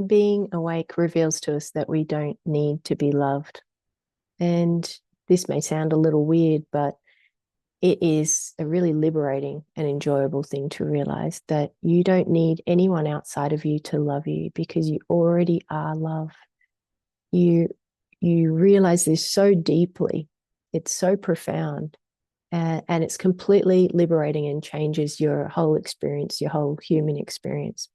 being awake reveals to us that we don't need to be loved. And this may sound a little weird, but it is a really liberating and enjoyable thing to realize that you don't need anyone outside of you to love you because you already are love. You you realize this so deeply. It's so profound, and it's completely liberating and changes your whole experience, your whole human experience.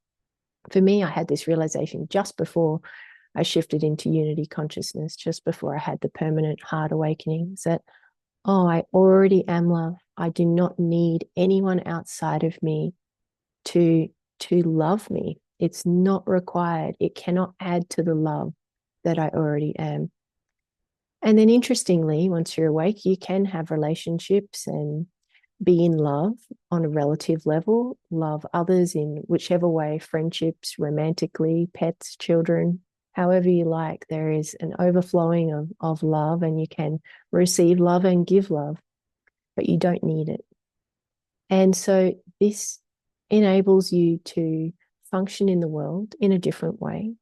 For me, I had this realization just before I shifted into unity consciousness, just before I had the permanent heart awakening, that, oh, I already am love. I do not need anyone outside of me to love me. It's not required. It cannot add to the love that I already am. And then interestingly, once you're awake, you can have relationships and be in love on a relative level, love others in whichever way, friendships, romantically, pets, children, however you like. There is an overflowing of love, and you can receive love and give love, but you don't need it. And so this enables you to function in the world in a different way.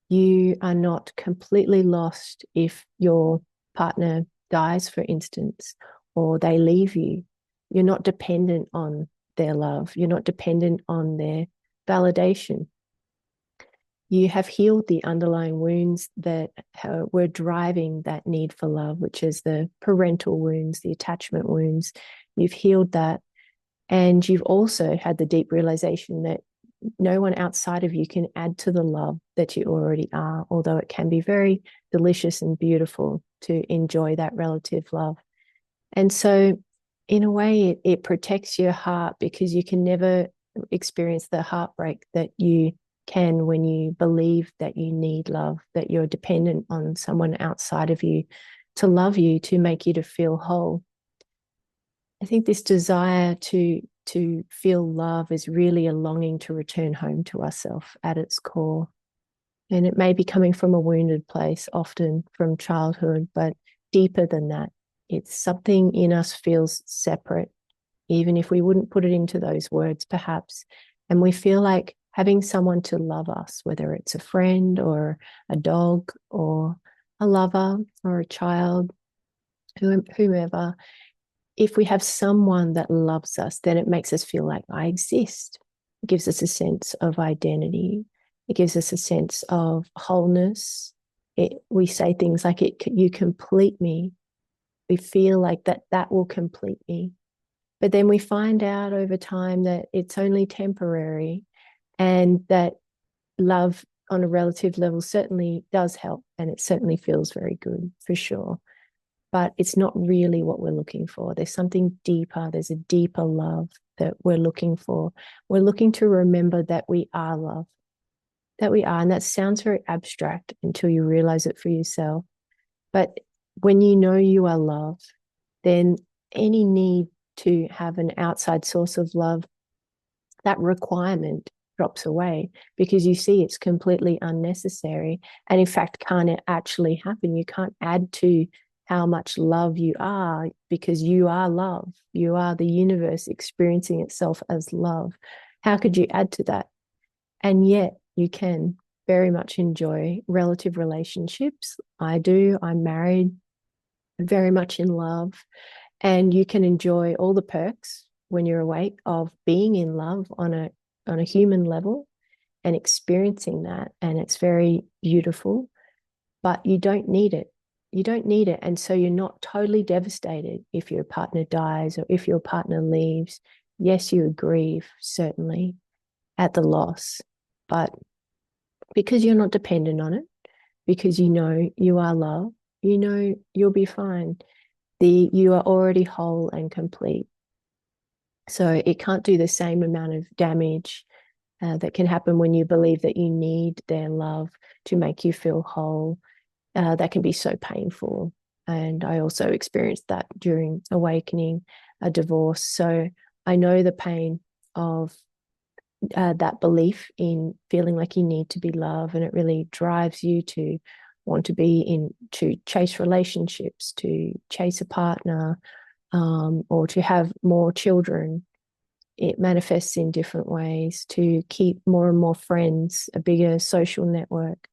You are not completely lost if your partner dies, for instance, or they leave you. You're not dependent on their love. You're not dependent on their validation. You have healed the underlying wounds that were driving that need for love, which is the parental wounds, the attachment wounds. You've healed that. And you've also had the deep realization that no one outside of you can add to the love that you already are, although it can be very delicious and beautiful to enjoy that relative love. And so, in a way, it protects your heart because you can never experience the heartbreak that you can when you believe that you need love, that you're dependent on someone outside of you to love you, to make you to feel whole. I think this desire to feel love is really a longing to return home to ourselves at its core. And it may be coming from a wounded place, often from childhood, but deeper than that. It's something in us feels separate, even if we wouldn't put it into those words, perhaps. And we feel like having someone to love us, whether it's a friend or a dog or a lover or a child, whomever, if we have someone that loves us, then it makes us feel like I exist. It gives us a sense of identity. It gives us a sense of wholeness. We say things like, you complete me. We feel like that will complete me. But then we find out over time that it's only temporary, and that love on a relative level certainly does help, and it certainly feels very good for sure. But it's not really what we're looking for. There's something deeper. There's a deeper love that we're looking for. We're looking to remember that we are love, that we are. And that sounds very abstract until you realize it for yourself. But when you know you are love, then any need to have an outside source of love, that requirement drops away because you see it's completely unnecessary. And in fact, can't actually happen. You can't add to how much love you are because you are love. You are the universe experiencing itself as love. How could you add to that? And yet you can very much enjoy relative relationships. I do. I'm married, very much in love. And you can enjoy all the perks when you're awake of being in love on a human level and experiencing that. And it's very beautiful, but you don't need it. You don't need it. And so you're not totally devastated if your partner dies or if your partner leaves. Yes, you grieve, certainly, at the loss, but because you're not dependent on it, because you know you are love, you know you'll be fine. You are already whole and complete. So it can't do the same amount of damage that can happen when you believe that you need their love to make you feel whole. That can be so painful. And I also experienced that during awakening, a divorce. So I know the pain of that belief in feeling like you need to be loved, and it really drives you to want to to chase relationships, to chase a partner, or to have more children. it manifests in different ways to keep more and more friends, a bigger social network,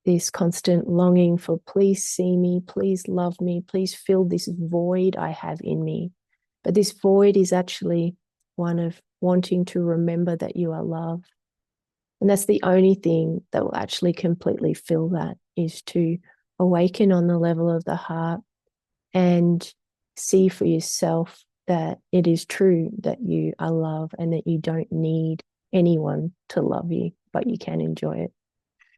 this constant longing for please see me, please love me, please fill this void I have in me. But this void is actually one of wanting to remember that you are loved. And that's the only thing that will actually completely fill that, is to awaken on the level of the heart and see for yourself that it is true that you are loved and that you don't need anyone to love you, but you can enjoy it.